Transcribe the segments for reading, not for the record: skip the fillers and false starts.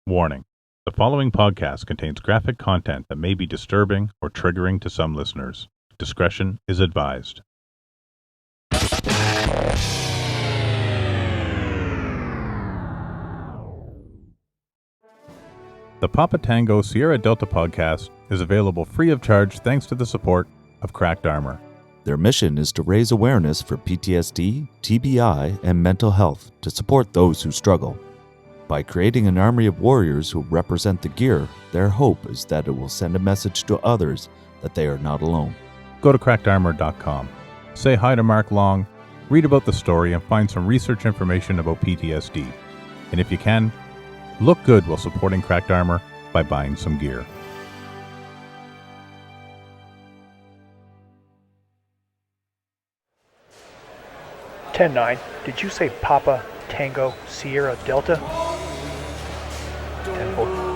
Warning: the following podcast contains graphic content that may be disturbing or triggering to some listeners. Discretion is advised. The papatangosierradelta podcast is available free of charge thanks to the support of Cracked Armor. Their mission is to raise awareness for PTSD, TBI, and mental health to support those who struggle. By creating an army of warriors who represent the gear, their hope is that it will send a message to others that they are not alone. Go to crackedarmor.com, say hi to Mark Long, read about the story, and find some research information about PTSD. And if you can, look good while supporting Cracked Armor by buying some gear. (10-9). Did you say Papa Tango Sierra Delta? 10-4.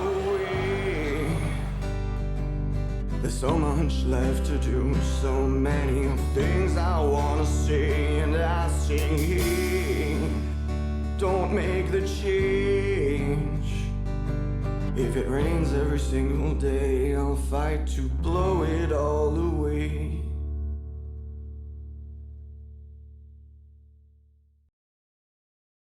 There's so much left to do, so many things I wanna say, and I say, don't make the change. If it rains every single day, I'll fight to blow it all away.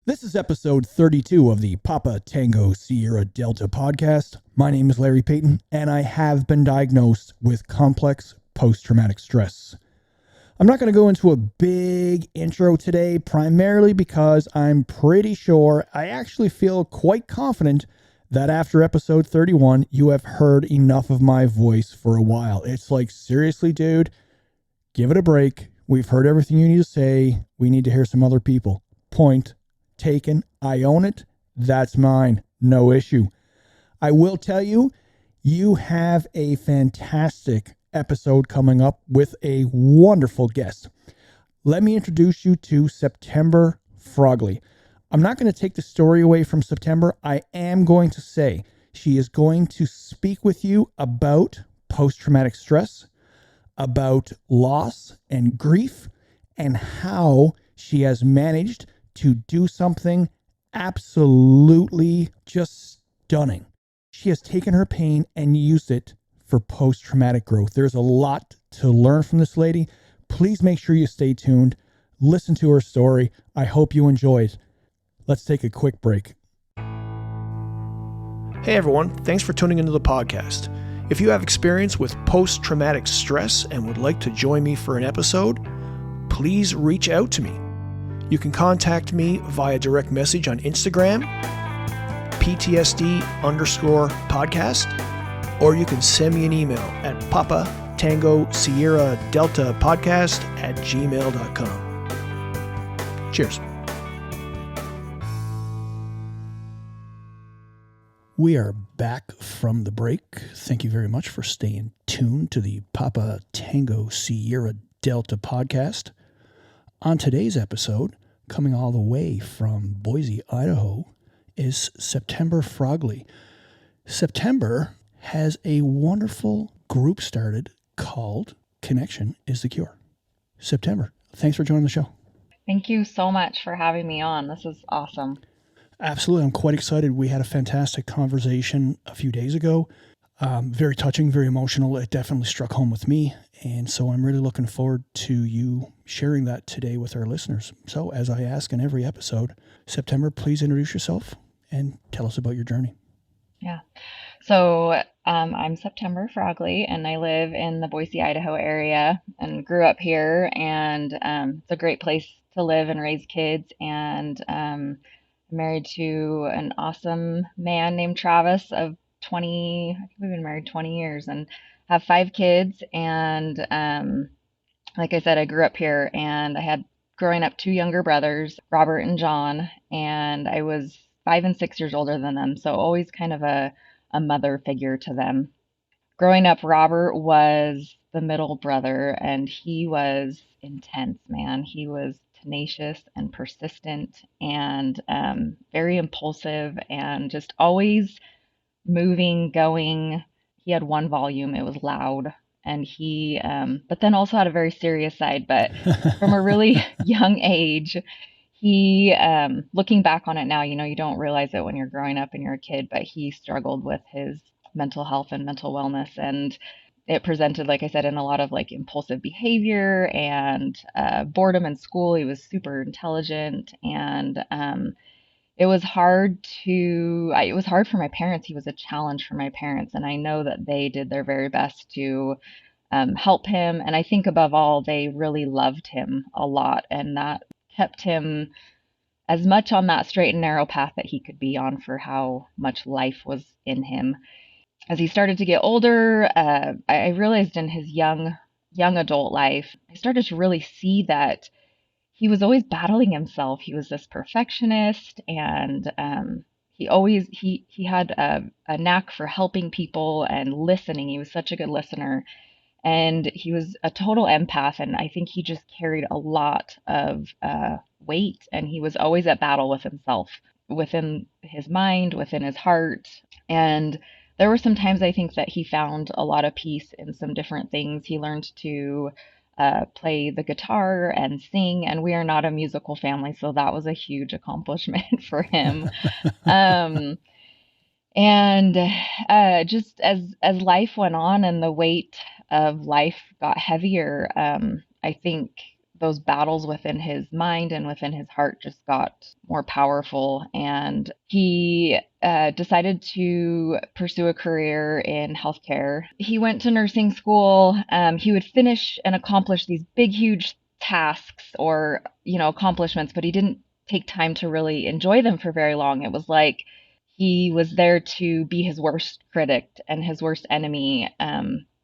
This is episode 32 of the Papa Tango Sierra Delta podcast. My name is Larry Payton, and I have been diagnosed with complex post-traumatic stress. I'm not going to go into a big intro today, primarily because I'm pretty sure I actually feel quite confident that after episode 31, you have heard enough of my voice for a while. It's like, seriously, dude, give it a break. We've heard everything you need to say. We need to hear some other people. Point taken. I own it. That's mine. No issue. I will tell you, you have a fantastic episode coming up with a wonderful guest. Let me introduce you to September Froggley. I'm not going to take the story away from September. I am going to say she is going to speak with you about post-traumatic stress, about loss and grief, and how she has managed to do something absolutely just stunning. She has taken her pain and used it for post-traumatic growth. There's a lot to learn from this lady. Please make sure you stay tuned. Listen to her story. I hope you enjoy it. Let's take a quick break. Hey everyone, thanks for tuning into the podcast. If you have experience with post-traumatic stress and would like to join me for an episode, please reach out to me. You can contact me via direct message on Instagram, PTSD_podcast, or you can send me an email at papatangosierradelta@gmail.com. Cheers. We are back from the break. Thank you very much for staying tuned to the Papa Tango Sierra Delta podcast. On today's episode, coming all the way from Boise, Idaho, is September Froggley. September has a wonderful group started called Connection is the Cure. September, thanks for joining the show. Thank you so much for having me on. This is awesome. Absolutely. I'm quite excited. We had a fantastic conversation a few days ago. Very touching, very emotional. It definitely struck home with me. And so I'm really looking forward to you sharing that today with our listeners. So as I ask in every episode, September, please introduce yourself and tell us about your journey. Yeah. So I'm September Froggley, and I live in the Boise, Idaho area and grew up here. And it's a great place to live and raise kids. And I'm married to an awesome man named Travis of 20, I think we've been married 20 years and have 5 kids. And like I said, I grew up here and I had growing up 2 younger brothers, Robert and John, and I was 5 and 6 years older than them. So always kind of a mother figure to them. Growing up, Robert was the middle brother and he was intense, man. He was tenacious and persistent and very impulsive and just always moving, going. He had one volume, it was loud, and he but then also had a very serious side. But from a really young age, He, looking back on it now, you don't realize it when you're growing up and you're a kid, but he struggled with his mental health and mental wellness. And it presented, like I said, in a lot of like impulsive behavior and boredom in school. He was super intelligent, and it was hard for my parents. He was a challenge for my parents, and I know that they did their very best to help him. And I think above all, they really loved him a lot, and that kept him as much on that straight and narrow path that he could be on for how much life was in him. As he started to get older, I realized in his young adult life, I started to really see that he was always battling himself. He was this perfectionist, and he had a knack for helping people and listening. He was such a good listener, and he was a total empath. And I think he just carried a lot of weight, and he was always at battle with himself, within his mind, within his heart. And there were some times I think that he found a lot of peace in some different things. He learned to play the guitar and sing, and we are not a musical family, so that was a huge accomplishment for him. um, and just as life went on and the weight of life got heavier, I think those battles within his mind and within his heart just got more powerful. And he decided to pursue a career in healthcare. He went to nursing school. He would finish and accomplish these big, huge tasks or, accomplishments, but he didn't take time to really enjoy them for very long. It was like he was there to be his worst critic and his worst enemy.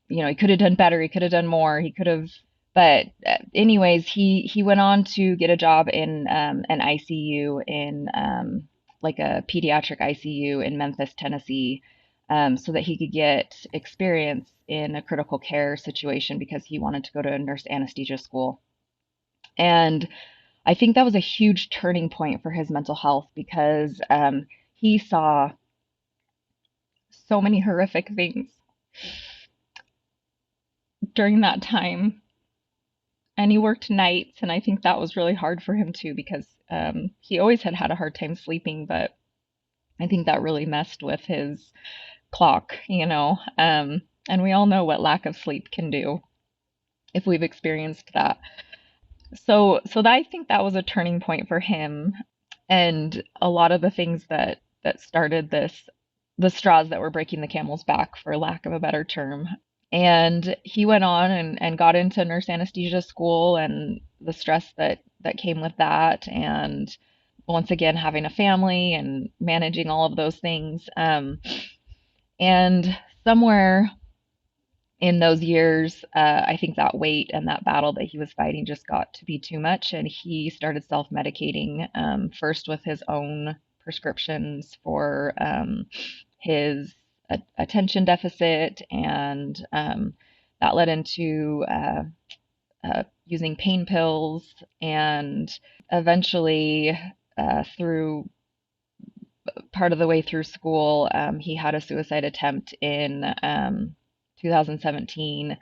He could have done better. He could have done more. He could have. But anyways, he went on to get a job in an ICU in like a pediatric ICU in Memphis, Tennessee, so that he could get experience in a critical care situation because he wanted to go to a nurse anesthesia school. And I think that was a huge turning point for his mental health because he saw so many horrific things during that time. And he worked nights, and I think that was really hard for him too because he always had a hard time sleeping, but I think that really messed with his clock, and we all know what lack of sleep can do if we've experienced that. So I think that was a turning point for him, and a lot of the things that started this, the straws that were breaking the camel's back, for lack of a better term. And he went on and got into nurse anesthesia school, and the stress that came with that, and once again having a family and managing all of those things. And somewhere in those years, I think that weight and that battle that he was fighting just got to be too much, and he started self-medicating, first with his own prescriptions for his attention deficit, and that led into using pain pills, and eventually, through part of the way through school, he had a suicide attempt in 2017,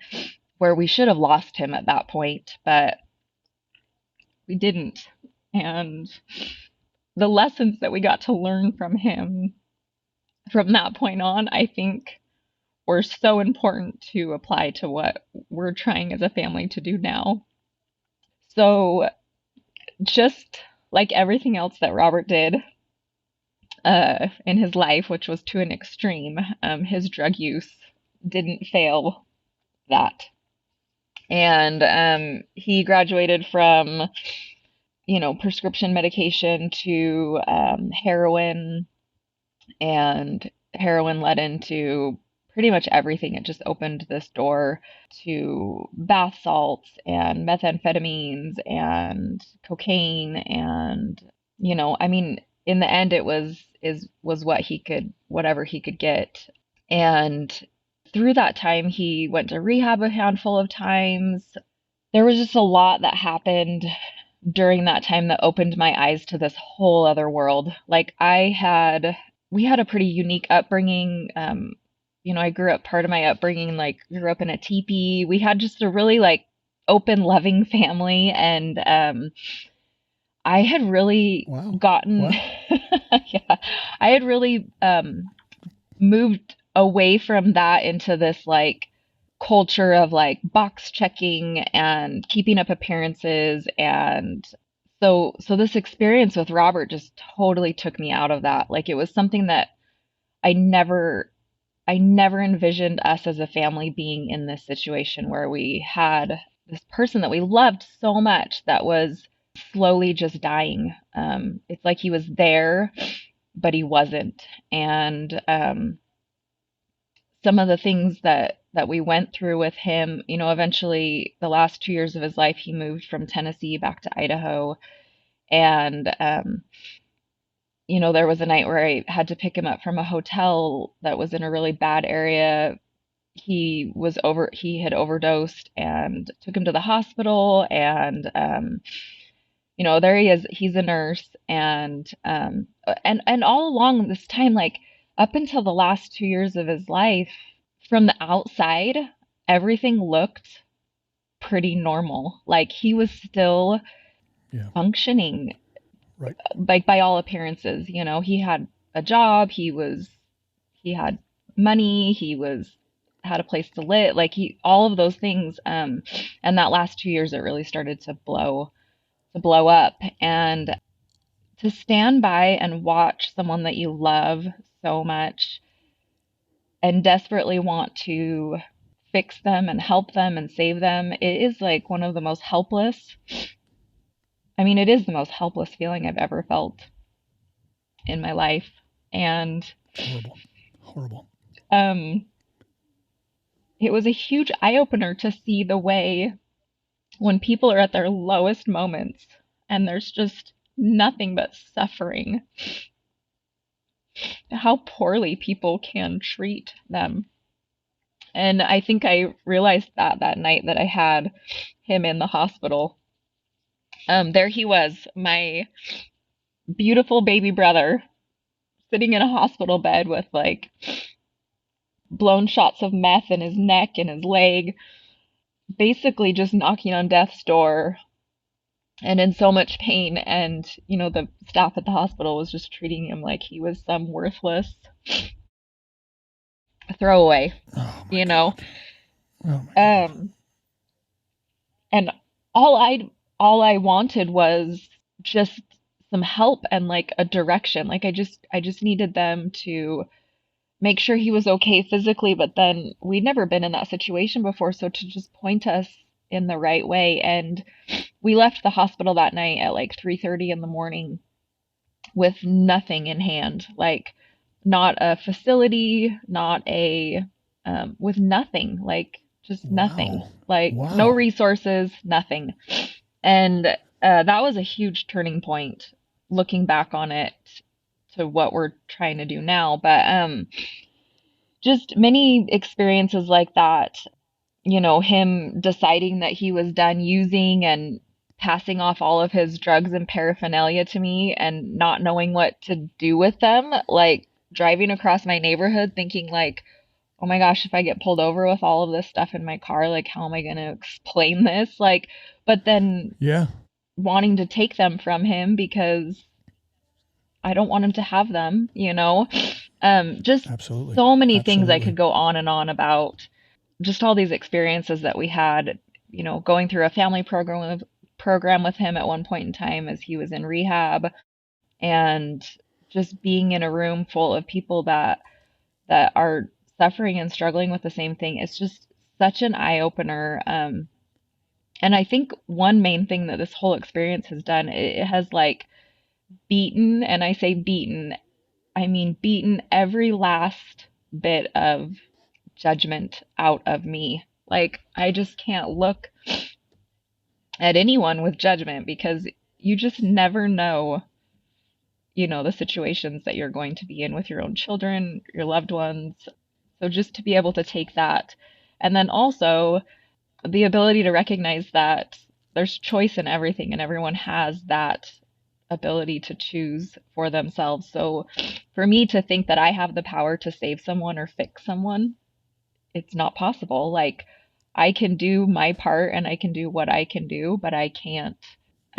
where we should have lost him at that point, but we didn't. And the lessons that we got to learn from him from that point on, I think, were so important to apply to what we're trying as a family to do now. So just like everything else that Robert did in his life, which was to an extreme, his drug use didn't fail that. And he graduated from, prescription medication to heroin, and heroin led into pretty much everything. It just opened this door to bath salts and methamphetamines and cocaine, and in the end it was whatever he could get. And through that time he went to rehab a handful of times. There was just a lot that happened during that time that opened my eyes to this whole other world. Like we had a pretty unique upbringing. Part of my upbringing, grew up in a teepee. We had just a really open, loving family. And I had really Wow. gotten, Wow. yeah, I had really moved away from that into this like culture of like box checking and keeping up appearances. And so this experience with Robert just totally took me out of that. Like it was something that I never I never envisioned us as a family being in this situation where we had this person that we loved so much that was slowly just dying. It's like he was there, but he wasn't. And some of the things that we went through with him, you know, eventually the last 2 years of his life, he moved from Tennessee back to Idaho. And you know, there was a night where I had to pick him up from a hotel that was in a really bad area. He had overdosed and took him to the hospital. And you know, there he is. He's a nurse. And all along this time, like up until the last 2 years of his life, from the outside, everything looked pretty normal. Like he was still Yeah. functioning, Right. like by all appearances. You know, he had a job, he had money, had a place to live, like he all of those things. And that last 2 years, it really started to blow up. And to stand by and watch someone that you love so much and desperately want to fix them and help them and save them, it is like one of the most helpless. I mean, it is the most helpless feeling I've ever felt in my life. And Horrible. Horrible. it was a huge eye opener to see the way when people are at their lowest moments and there's just nothing but suffering, how poorly people can treat them. And I think I realized that night that I had him in the hospital. There he was, my beautiful baby brother, sitting in a hospital bed with like blown shots of meth in his neck and his leg, basically just knocking on death's door and in so much pain. And, you know, the staff at the hospital was just treating him like he was some worthless throwaway, Oh my you know? God. Oh my God. And all I wanted was just some help and like a direction. Like I just needed them to make sure he was okay physically, but then we'd never been in that situation before, so to just point us in the right way. And we left the hospital that night at like 3:30 in the morning with nothing in hand, like not a facility, not a with nothing, like just nothing, Wow. like no Wow. resources, nothing. And that was a huge turning point looking back on it to what we're trying to do now. But just many experiences like that, you know, him deciding that he was done using and passing off all of his drugs and paraphernalia to me and not knowing what to do with them, like driving across my neighborhood thinking like, oh my gosh, if I get pulled over with all of this stuff in my car, like how am I going to explain this? Like, but then Yeah. wanting to take them from him because I don't want him to have them, you know? Just Absolutely. so many things I Absolutely. could go on and on about. Just all these experiences that we had, you know, going through a family program with him at one point in time as he was in rehab, and just being in a room full of people that are suffering and struggling with the same thing. It's just such an eye opener. And I think one main thing that this whole experience has done, it has like beaten, and I say beaten, I mean beaten every last bit of judgment out of me. Like, I just can't look at anyone with judgment because you just never know, you know, the situations that you're going to be in with your own children, your loved ones. So just to be able to take that, and then also the ability to recognize that there's choice in everything and everyone has that ability to choose for themselves. So for me to think that I have the power to save someone or fix someone, it's not possible. Like I can do my part and I can do what I can do, but I can't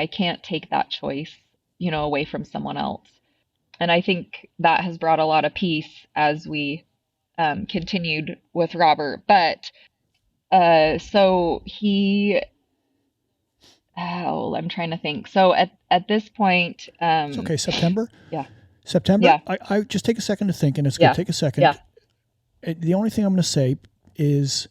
can't take that choice, away from someone else. And I think that has brought a lot of peace as we continued with Robert. But so he, oh, I'm trying to think. So at this point, It's okay. September? yeah, September? yeah, I just take a second to think, and it's yeah, good. Take a second. yeah, The only thing I'm going to say is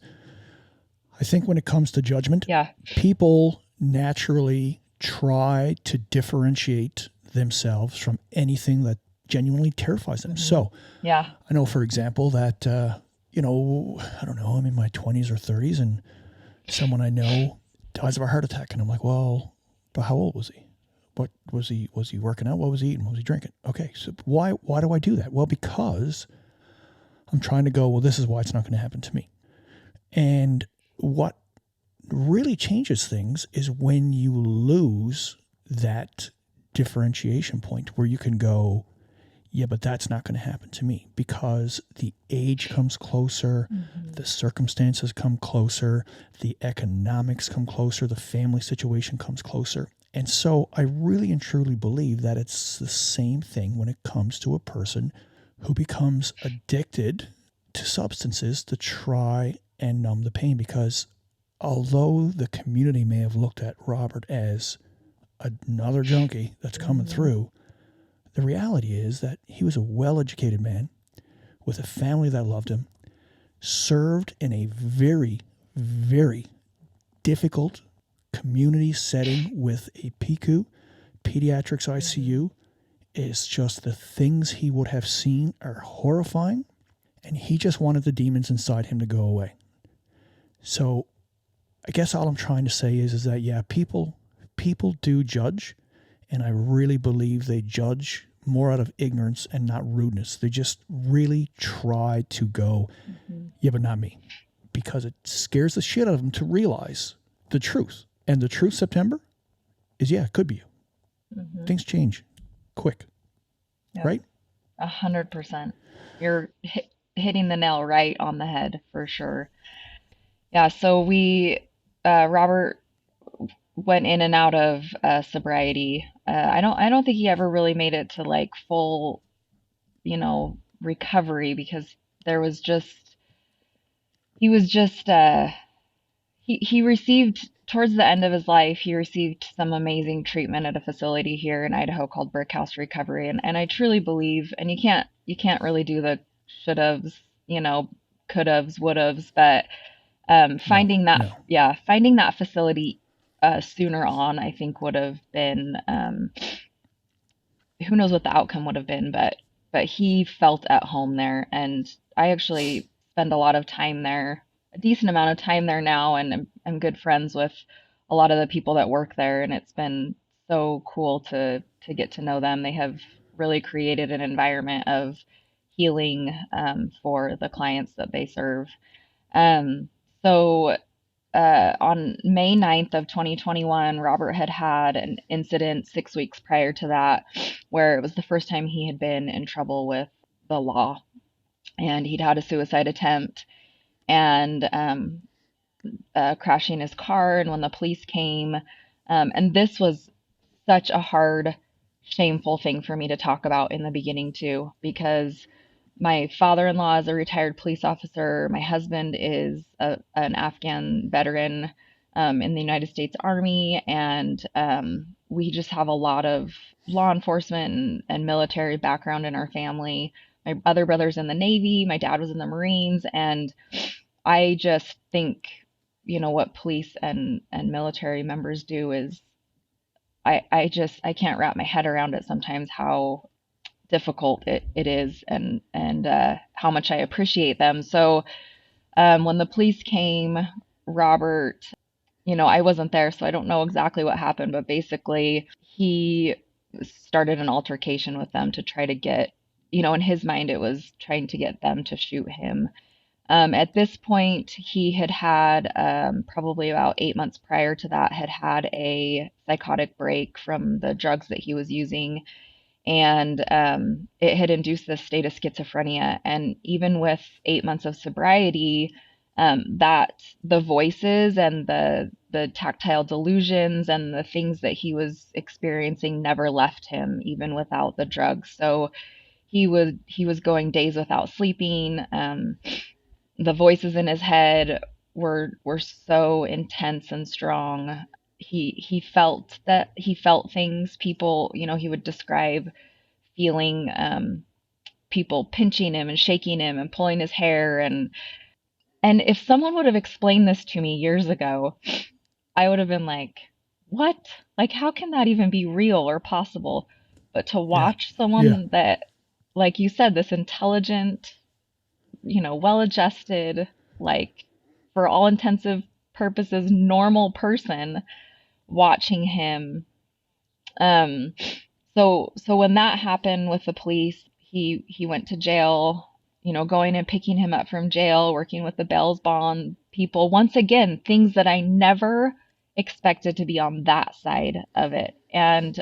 I think when it comes to judgment, yeah, people naturally try to differentiate themselves from anything that genuinely terrifies them. So yeah, I know, for example, that, I don't know, I'm in my 20s or 30s and someone I know dies of a heart attack. And I'm like, well, but how old was he? What was he working out? What was he eating? What was he drinking? Okay. So why do I do that? Well, because I'm trying to go, well, this is why it's not going to happen to me. And what really changes things is when you lose that differentiation point where you can go, yeah, but that's not going to happen to me, because the age comes closer, the circumstances come closer, the economics come closer, the family situation comes closer. And so I really and truly believe that it's the same thing when it comes to a person who becomes addicted to substances to try and numb the pain. Because although the community may have looked at Robert as another junkie that's coming through, the reality is that he was a well-educated man with a family that loved him, served in a very, very difficult community setting with a PICU, pediatrics ICU. It's just the things he would have seen are horrifying, and he just wanted the demons inside him to go away. So I guess all I'm trying to say is that, yeah, people do judge, and I really believe they judge more out of ignorance and not rudeness. They just really try to go, yeah, but not me, because it scares the shit out of them to realize the truth. And the truth, September, is, yeah, it could be you. Things change quick, right? 100%. You're hitting the nail right on the head for sure. Yeah. So Robert went in and out of sobriety. I don't think he ever really made it to like full, recovery, because he received, towards the end of his life, he received some amazing treatment at a facility here in Idaho called Brickhouse Recovery. And I truly believe, and you can't really do the should haves, could haves, would haves, but finding that facility sooner on, I think would have been, who knows what the outcome would have been, but he felt at home there. And I actually spend a lot of time there, a decent amount of time there now, and I'm good friends with a lot of the people that work there, and it's been so cool to get to know them. They have really created an environment of healing for the clients that they serve. So on May 9th of 2021, Robert had an incident 6 weeks prior to that where it was the first time he had been in trouble with the law, and he'd had a suicide attempt and crashing his car. And when the police came, and this was such a hard, shameful thing for me to talk about in the beginning too, because my father-in-law is a retired police officer. My husband is an Afghan veteran in the United States Army, and we just have a lot of law enforcement and military background in our family. My other brother's in the Navy. My dad was in the Marines, and I just think, what police and military members do is, I can't wrap my head around it sometimes, how difficult it is, and how much I appreciate them. So when the police came, Robert, I wasn't there, so I don't know exactly what happened, but basically he started an altercation with them to try to get, in his mind, it was trying to get them to shoot him. At this point, he had probably about 8 months prior to that, had a psychotic break from the drugs that he was using. And it had induced this state of schizophrenia. And even with 8 months of sobriety, that the voices and the tactile delusions and the things that he was experiencing never left him, even without the drugs. So he was going days without sleeping. The voices in his head were so intense and strong. He felt things. People, he would describe feeling people pinching him and shaking him and pulling his hair, and if someone would have explained this to me years ago, I would have been like, what? Like, how can that even be real or possible? But to Yeah. watch Yeah. someone that, like you said, this intelligent, well-adjusted, like, for all intensive purposes, normal person watching him. Um, so when that happened with the police, he went to jail, going and picking him up from jail, working with the bail bond people. Once again, things that I never expected to be on that side of it. And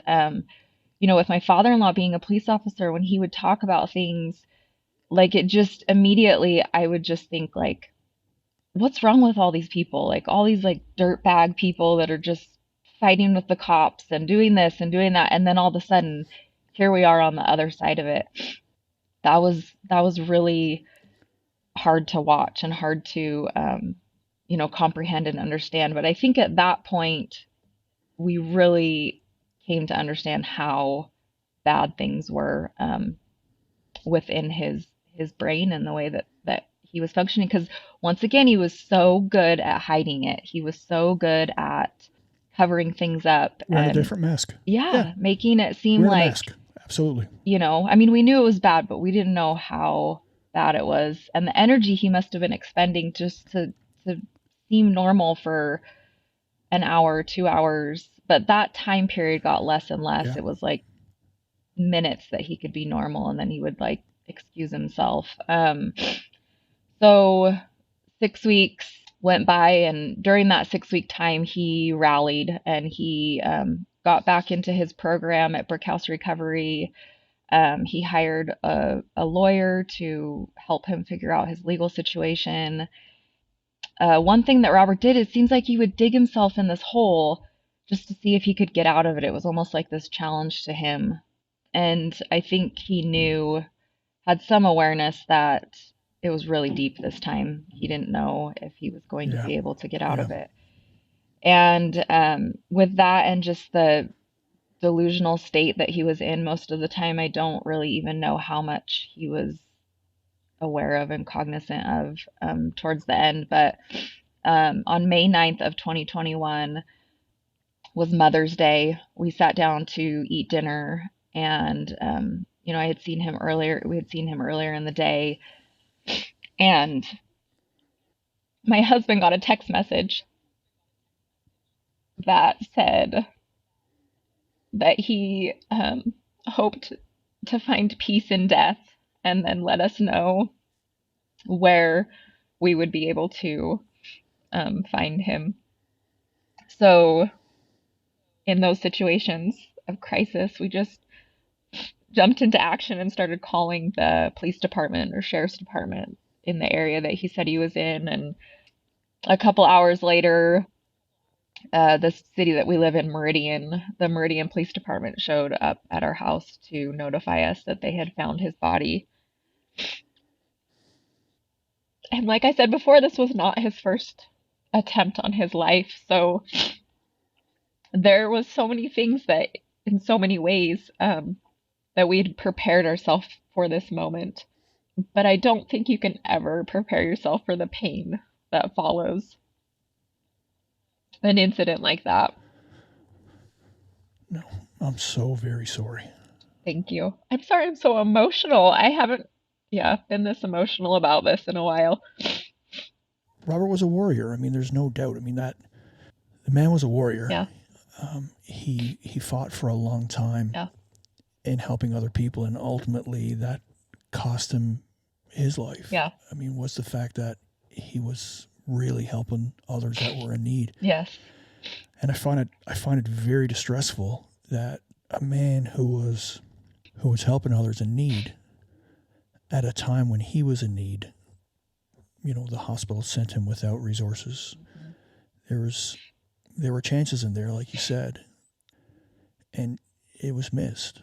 with my father-in-law being a police officer, when he would talk about things, like, it just immediately I would just think, like, what's wrong with all these people? Like, all these, like, dirtbag people that are just fighting with the cops and doing this and doing that, and then all of a sudden here we are on the other side of it. That was really hard to watch and hard to comprehend and understand. But I think at that point we really came to understand how bad things were within his brain and the way that he was functioning. Because once again, he was so good at hiding it. He was so good at covering things up Wearing a and different mask. Yeah. making it seem Wearing a like, mask. Absolutely. I mean, we knew it was bad, but we didn't know how bad it was. And the energy he must have been expending just to seem normal for an hour, 2 hours. But that time period got less and less. Yeah. It was like minutes that he could be normal, and then he would, like, excuse himself. So 6 weeks went by, and during that 6 week time, he rallied and he got back into his program at Brickhouse Recovery. He hired a lawyer to help him figure out his legal situation. One thing that Robert did, it seems like he would dig himself in this hole just to see if he could get out of it. It was almost like this challenge to him. And I think he had some awareness that it was really deep this time. He didn't know if he was going to be able to get out of it. And with that and just the delusional state that he was in most of the time, I don't really even know how much he was aware of and cognizant of towards the end. But on May 9th of 2021 was Mother's Day. We sat down to eat dinner, and I had seen him earlier. We had seen him earlier in the day, and my husband got a text message that said that he hoped to find peace in death, and then let us know where we would be able to find him. So in those situations of crisis, we just jumped into action and started calling the police department or sheriff's department in the area that he said he was in. And a couple hours later, the city that we live in, Meridian, the Meridian Police Department showed up at our house to notify us that they had found his body. And like I said before, this was not his first attempt on his life. So there was so many things that, in so many ways, that we'd prepared ourselves for this moment. But I don't think you can ever prepare yourself for the pain that follows an incident like that. No, I'm so very sorry. Thank you. I'm sorry I'm so emotional. I haven't, been this emotional about this in a while. Robert was a warrior. I mean, there's no doubt. I mean, that the man was a warrior. Yeah. He fought for a long time in helping other people, and ultimately that cost him his life. Yeah. I mean, was the fact that he was really helping others that were in need. Yes. And I find it very distressful that a man who was helping others in need at a time when he was in need the hospital sent him without resources. There were chances in there, like you said, and it was missed.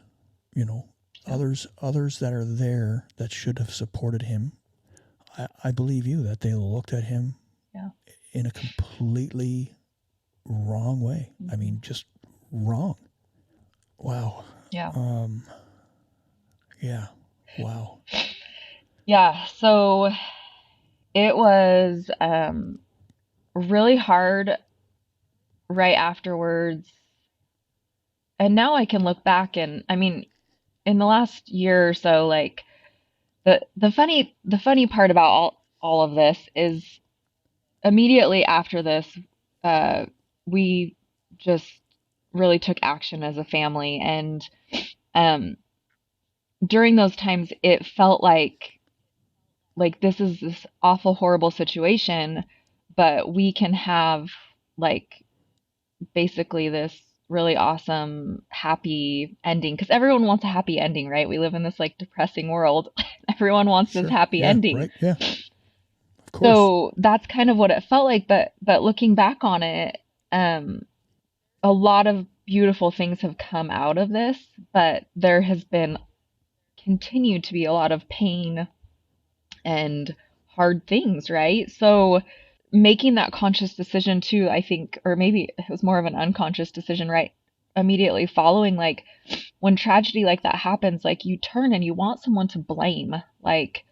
Others that are there that should have supported him. I believe you that they looked at him in a completely wrong way. I mean, just wrong. Wow. Yeah. Yeah. Wow. Yeah. So it was really hard right afterwards. And now I can look back and, I mean, in the last year or so, like the funny part about all of this is immediately after this, we just really took action as a family. And during those times, it felt like this is this awful, horrible situation, but we can have like basically this really awesome, happy ending because everyone wants a happy ending, right? We live in this like depressing world. Everyone wants this happy ending. Right. Yeah. Of course. So that's kind of what it felt like. But looking back on it, a lot of beautiful things have come out of this, but there has been continued to be a lot of pain and hard things, right? So making that conscious decision too, I think, or maybe it was more of an unconscious decision, right? Immediately following, like when tragedy like that happens, like you turn and you want someone to blame, like,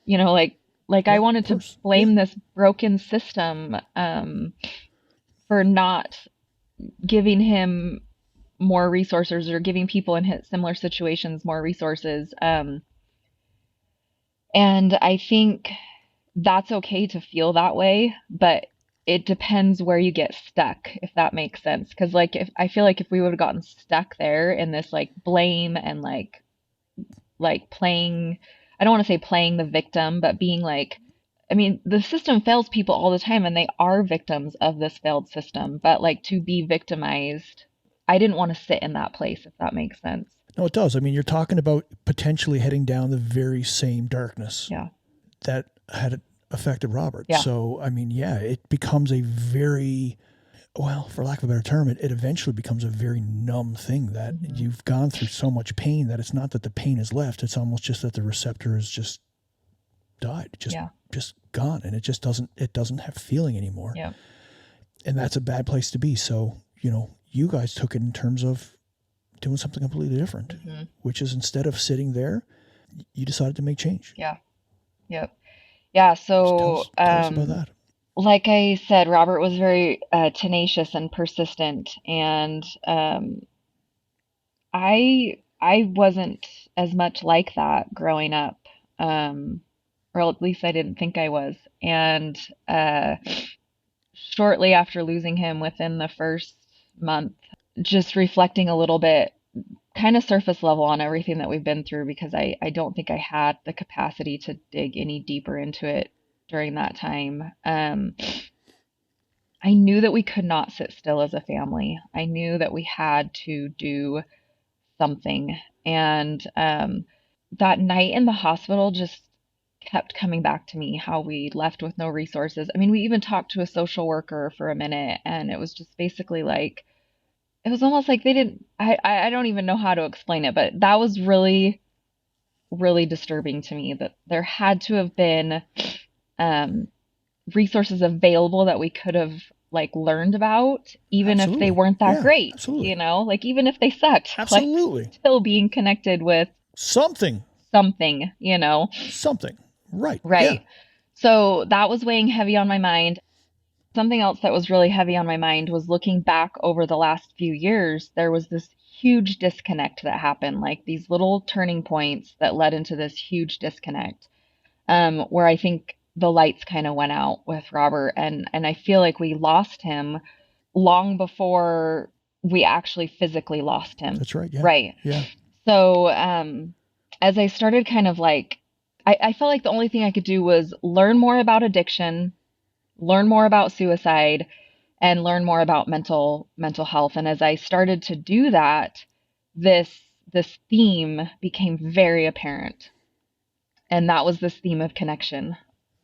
I wanted to blame this broken system for not giving him more resources or giving people in similar situations more resources. And I think that's okay to feel that way, but it depends where you get stuck, if that makes sense. Because I feel like if we would have gotten stuck there in this like blame and like playing, I don't want to say playing the victim, but being like, I mean, the system fails people all the time and they are victims of this failed system, but like to be victimized, I didn't want to sit in that place, if that makes sense. No, it does. I mean, you're talking about potentially heading down the very same darkness that had affected Robert. Yeah. So, I mean, it becomes a very, well, for lack of a better term, it eventually becomes a very numb thing that you've gone through so much pain that it's not that the pain is left. It's almost just that the receptor has just died, just gone. And it just doesn't have feeling anymore. Yeah. And that's a bad place to be. So, you guys took it in terms of doing something completely different, which is instead of sitting there, you decided to make change. Yeah. Yep. Yeah. So, tell us about that. Like I said, Robert was very tenacious and persistent, and I wasn't as much like that growing up, or at least I didn't think I was. And shortly after losing him, within the first month, just reflecting a little bit, kind of surface level on everything that we've been through, because I don't think I had the capacity to dig any deeper into it during that time. I knew that we could not sit still as a family. I knew that we had to do something. And that night in the hospital just kept coming back to me, how we left with no resources. I mean, we even talked to a social worker for a minute, and it was just basically like, it was almost like they didn't, I don't even know how to explain it, but that was really, really disturbing to me, that there had to have been resources available that we could have like learned about, even if they weren't that great, absolutely. Like even if they sucked, absolutely, like, still being connected with something, something, right. Yeah. So that was weighing heavy on my mind. Something else that was really heavy on my mind was looking back over the last few years. There was this huge disconnect that happened, like these little turning points that led into this huge disconnect, where I think the lights kind of went out with Robert, and I feel like we lost him long before we actually physically lost him. That's right. Yeah. Right. Yeah. So as I started kind of like, I felt like the only thing I could do was learn more about addiction, learn more about suicide, and learn more about mental health. And as I started to do that, this theme became very apparent. And that was this theme of connection.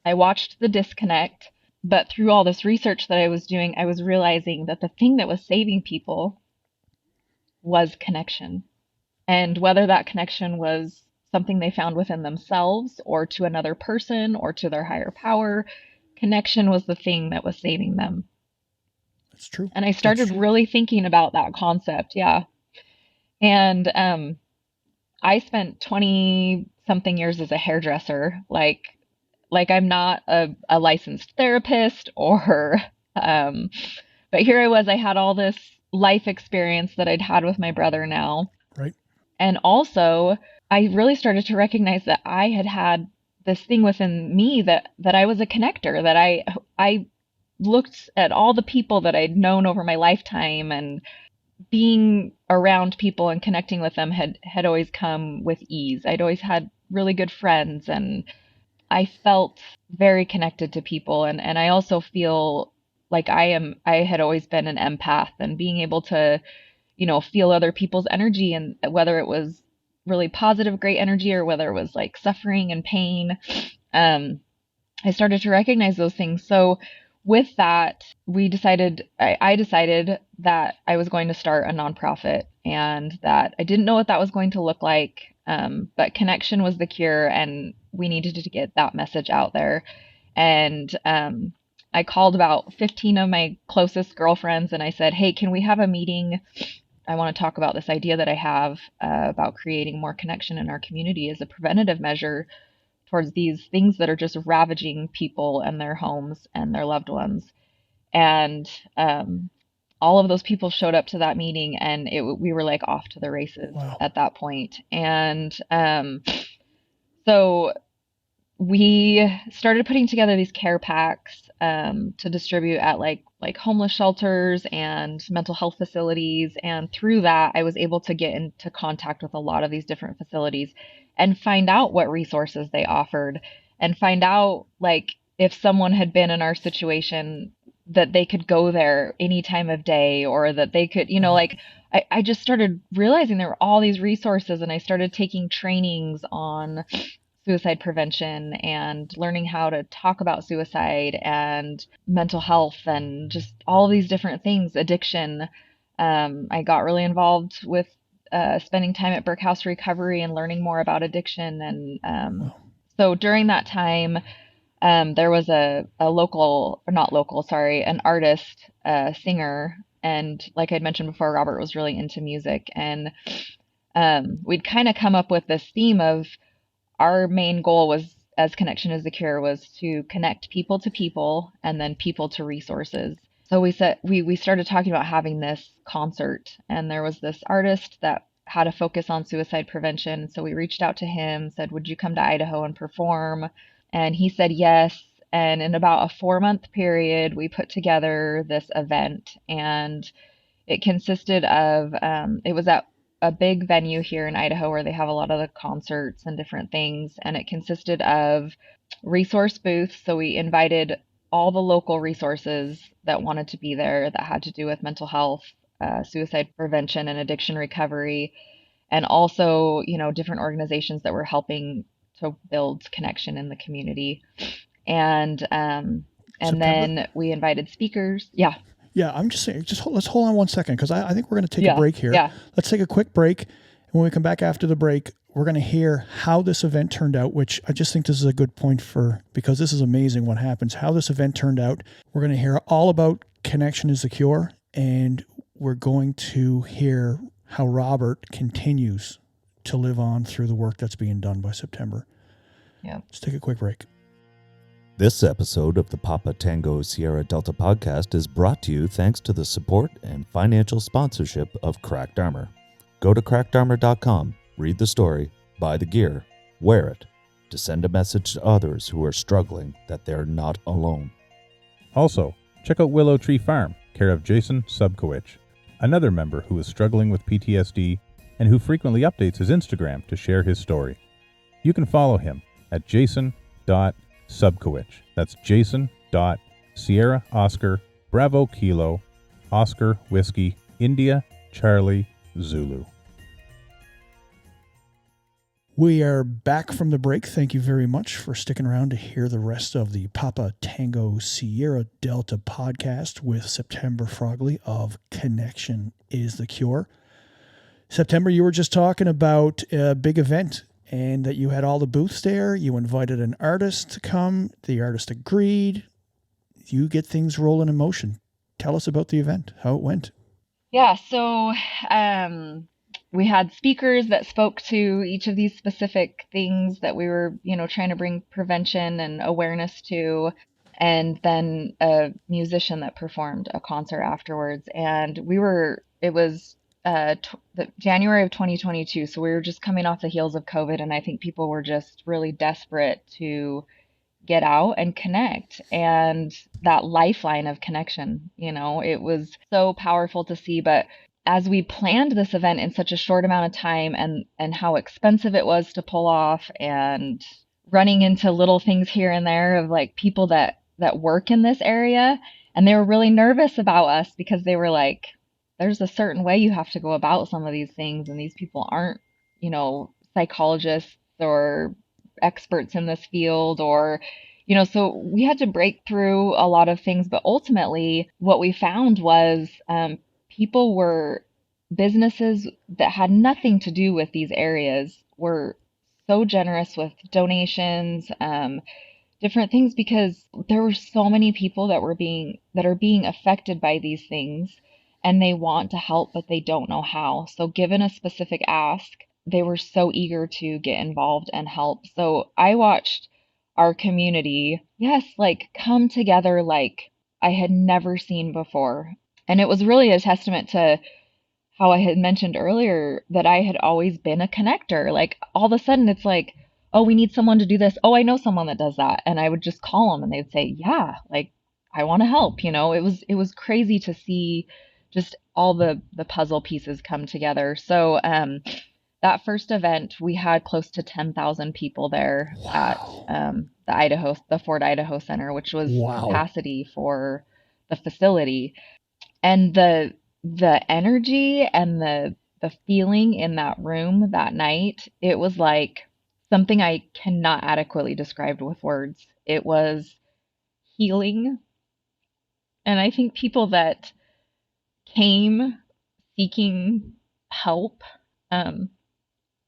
I watched The Disconnect, but through all this research that I was doing, I was realizing that the thing that was saving people was connection. And whether that connection was something they found within themselves or to another person or to their higher power, connection was the thing that was saving them. That's true. And I started really thinking about that concept. Yeah. And I spent 20 something years as a hairdresser. Like I'm not a licensed therapist or, but here I was, I had all this life experience that I'd had with my brother now. Right. And also I really started to recognize that I had this thing within me that I was a connector, that I looked at all the people that I'd known over my lifetime, and being around people and connecting with them had always come with ease. I'd always had really good friends, and I felt very connected to people. And I also feel like I had always been an empath, and being able to, feel other people's energy, and whether it was really positive, great energy, or whether it was like suffering and pain. I started to recognize those things. So with that, I decided that I was going to start a nonprofit, and that I didn't know what that was going to look like. But connection was the cure, and we needed to get that message out there. And I called about 15 of my closest girlfriends, and I said, hey, can we have a meeting? I want to talk about this idea that I have about creating more connection in our community as a preventative measure towards these things that are just ravaging people and their homes and their loved ones. And all of those people showed up to that meeting, and we were like off to the races. Wow. At that point. And so we started putting together these care packs to distribute at like homeless shelters and mental health facilities. And through that, I was able to get into contact with a lot of these different facilities and find out what resources they offered, and find out like if someone had been in our situation, that they could go there any time of day, or that they could, I just started realizing there were all these resources, and I started taking trainings on suicide prevention and learning how to talk about suicide and mental health and just all these different things, addiction. I got really involved with spending time at Brickhouse Recovery and learning more about addiction. And so during that time, there was an artist, singer. And like I'd mentioned before, Robert was really into music. And we'd kind of come up with this theme of our main goal was, as Connection is the Cure, was to connect people to people and then people to resources. So we started talking about having this concert, and there was this artist that had a focus on suicide prevention. So we reached out to him, said, would you come to Idaho and perform? And he said yes. And in about a 4-month period, we put together this event, and it consisted of, it was at a big venue here in Idaho where they have a lot of the concerts and different things. And it consisted of resource booths. So we invited all the local resources that wanted to be there that had to do with mental health, suicide prevention and addiction recovery, and also, different organizations that were helping to build connection in the community. And then we invited speakers. Yeah. Yeah, I'm just saying, let's hold on 1 second, because I think we're going to take a break here. Yeah. Let's take a quick break. And when we come back after the break, we're going to hear how this event turned out, which I just think this is a good point because this is amazing what happens, how this event turned out. We're going to hear all about Connection is the Cure, and we're going to hear how Robert continues to live on through the work that's being done by September. Yeah. Let's take a quick break. This episode of the Papa Tango Sierra Delta podcast is brought to you thanks to the support and financial sponsorship of Cracked Armor. Go to crackedarmor.com, read the story, buy the gear, wear it, to send a message to others who are struggling that they're not alone. Also, check out Willow Tree Farm, care of Jason Subkowicz, another member who is struggling with PTSD and who frequently updates his Instagram to share his story. You can follow him at jason.subkowicz. That's Jason.Sierra Oscar Bravo Kilo Oscar Whiskey India Charlie Zulu. We are back from the break. Thank you very much for sticking around to hear the rest of the Papa Tango Sierra Delta podcast with September Froggley of Connection is the Cure. September, you were just talking about a big event and that you had all the booths there. You invited an artist to come. The artist agreed. You get things rolling in motion. Tell us about the event, how it went. Yeah, so we had speakers that spoke to each of these specific things that we were, trying to bring prevention and awareness to, and then a musician that performed a concert afterwards. And it was the January of 2022, so we were just coming off the heels of COVID, and I think people were just really desperate to get out and connect, and that lifeline of connection, it was so powerful to see. But as we planned this event in such a short amount of time, and how expensive it was to pull off, and running into little things here and there of like people that work in this area, and they were really nervous about us because they were like, there's a certain way you have to go about some of these things, and these people aren't, psychologists or experts in this field, or so we had to break through a lot of things. But ultimately what we found was businesses that had nothing to do with these areas were so generous with donations, different things, because there were so many people that are being affected by these things, and they want to help, but they don't know how. So given a specific ask, they were so eager to get involved and help. So I watched our community, come together like I had never seen before. And it was really a testament to how I had mentioned earlier that I had always been a connector. Like all of a sudden it's like, oh, we need someone to do this. Oh, I know someone that does that. And I would just call them and they'd say, yeah, like I want to help. It was crazy to see just all the puzzle pieces come together. So, that first event, we had close to 10,000 people there. Wow. At the Ford Idaho Center, which was capacity for the facility. And the energy and the feeling in that room that night, it was like something I cannot adequately describe with words. It was healing. And I think people that came seeking help,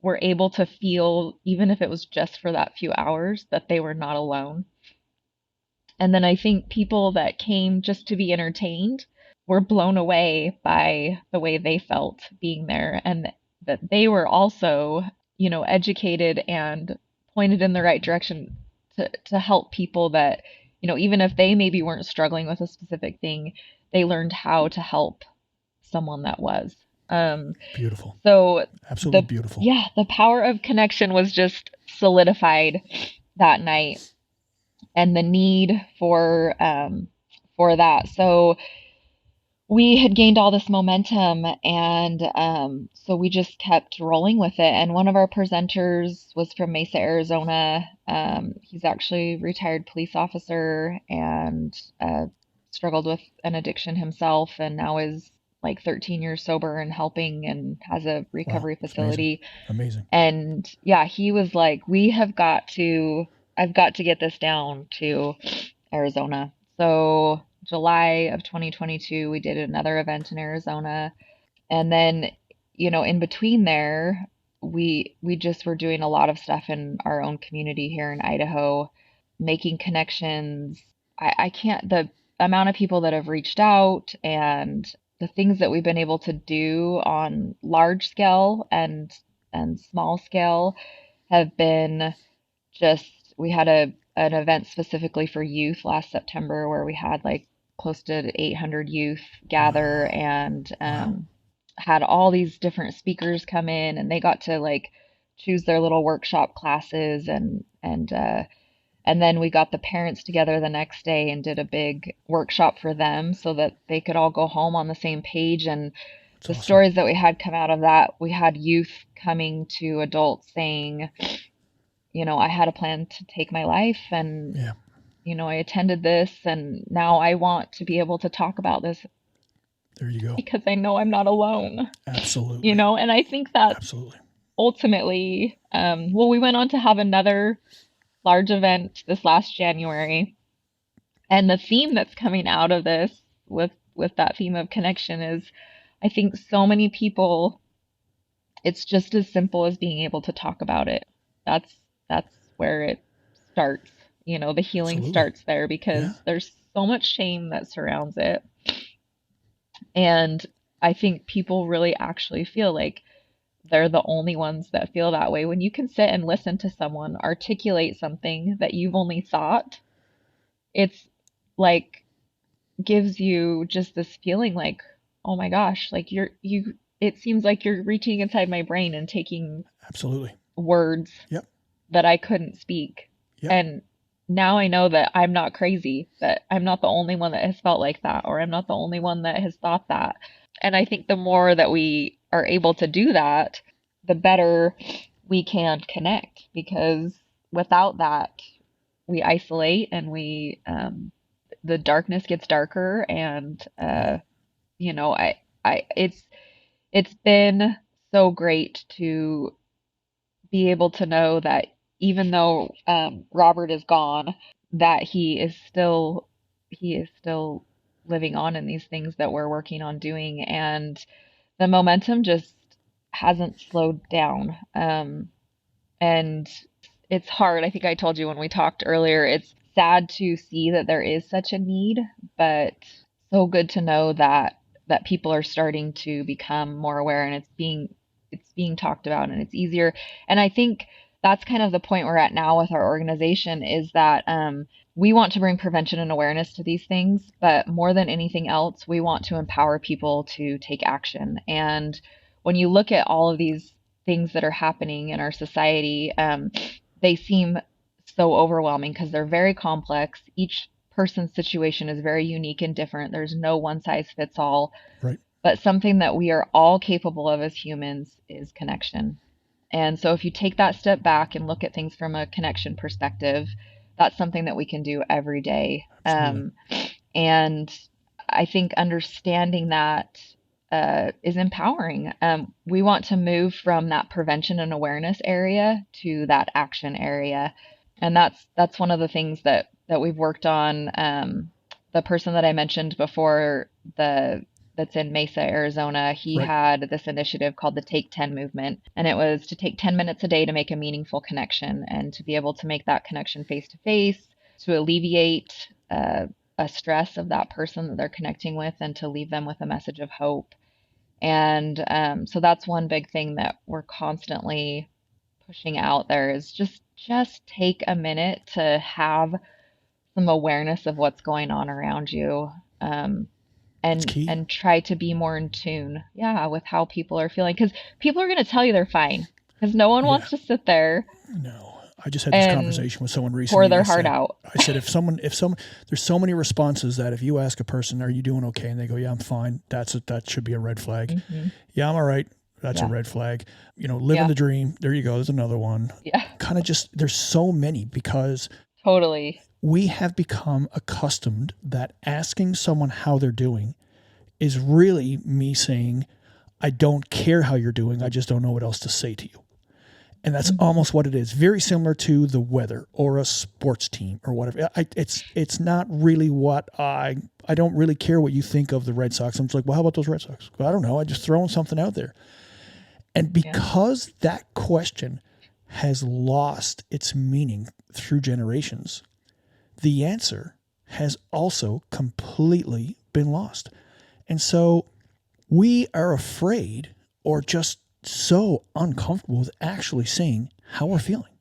were able to feel, even if it was just for that few hours, that they were not alone. And then I think people that came just to be entertained were blown away by the way they felt being there, and that they were also, educated and pointed in the right direction to help people that, even if they maybe weren't struggling with a specific thing, they learned how to help someone that was. Beautiful. So absolutely beautiful. Yeah, the power of connection was just solidified that night, and the need for that. So we had gained all this momentum, and so we just kept rolling with it. And one of our presenters was from Mesa, Arizona. He's actually a retired police officer and struggled with an addiction himself, and now is like 13 years sober and helping, and has a recovery facility. Amazing. And yeah, he was like, I've got to get this down to Arizona. So July of 2022, we did another event in Arizona. And then, in between there, we just were doing a lot of stuff in our own community here in Idaho, making connections. I can't, the amount of people that have reached out, and the things that we've been able to do on large scale and small scale have been just, we had an event specifically for youth last September where we had like close to 800 youth gather, and had all these different speakers come in, and they got to like choose their little workshop classes, and then we got the parents together the next day and did a big workshop for them so that they could all go home on the same page. And the stories that we had come out of that, we had youth coming to adults saying, I had a plan to take my life, and, I attended this, and now I want to be able to talk about this. There you go. Because I know I'm not alone. Absolutely. And I think that absolutely, ultimately, we went on to have another large event this last January. And the theme that's coming out of this with that theme of connection is, I think so many people, it's just as simple as being able to talk about it. That's where it starts. The healing Absolutely. starts there because Yeah. there's so much shame that surrounds it. And I think people really actually feel like they're the only ones that feel that way. When you can sit and listen to someone articulate something that you've only thought, it's like gives you just this feeling like, oh my gosh, like it seems like you're reaching inside my brain and taking Absolutely. words Yep. that I couldn't speak. Yep. And now I know that I'm not crazy, that I'm not the only one that has felt like that, or I'm not the only one that has thought that. And I think the more that we are able to do that, the better we can connect, because without that, we isolate and the darkness gets darker. And, it's been so great to be able to know that even though Robert is gone, that he is still living on in these things that we're working on doing, and the momentum just hasn't slowed down. And it's hard. I think I told you when we talked earlier, it's sad to see that there is such a need, but so good to know that people are starting to become more aware, and it's being talked about, and it's easier. And I think that's kind of the point we're at now with our organization, is that we want to bring prevention and awareness to these things, but more than anything else, we want to empower people to take action. And when you look at all of these things that are happening in our society, they seem so overwhelming because they're very complex. Each person's situation is very unique and different. There's no one size fits all. Right. But something that we are all capable of as humans is connection. And so if you take that step back and look at things from a connection perspective, that's something that we can do every day. And I think understanding that is empowering. We want to move from that prevention and awareness area to that action area. And that's one of the things that we've worked on. The person that I mentioned before, that's in Mesa, Arizona, he Right. had this initiative called the Take 10 movement. And it was to take 10 minutes a day to make a meaningful connection, and to be able to make that connection face to face, to alleviate a stress of that person that they're connecting with, and to leave them with a message of hope. And so that's one big thing that we're constantly pushing out there, is just take a minute to have some awareness of what's going on around you. It's key. And try to be more in tune, with how people are feeling, because people are going to tell you they're fine, because no one wants to sit there. No, I just had this And conversation with someone recently. pour their heart out. I said, if someone, there's so many responses that if you ask a person, "Are you doing okay?" and they go, "Yeah, I'm fine," that should be a red flag. Mm-hmm. "Yeah, I'm all right." That's a red flag. Living the dream. There you go. There's another one. Yeah, Kind of just, there's so many, because totally. we have become accustomed that asking someone how they're doing is really me saying, "I don't care how you're doing. I just don't know what else to say to you." And that's almost what it is. Very similar to the weather or a sports team or whatever. It's not really what I don't really care what you think of the Red Sox. I'm just like, well, how about those Red Sox? Well, I don't know. I just throwing something out there. And because that question has lost its meaning through generations, the answer has also completely been lost. And so we are afraid, or just so uncomfortable with actually saying how we're feeling.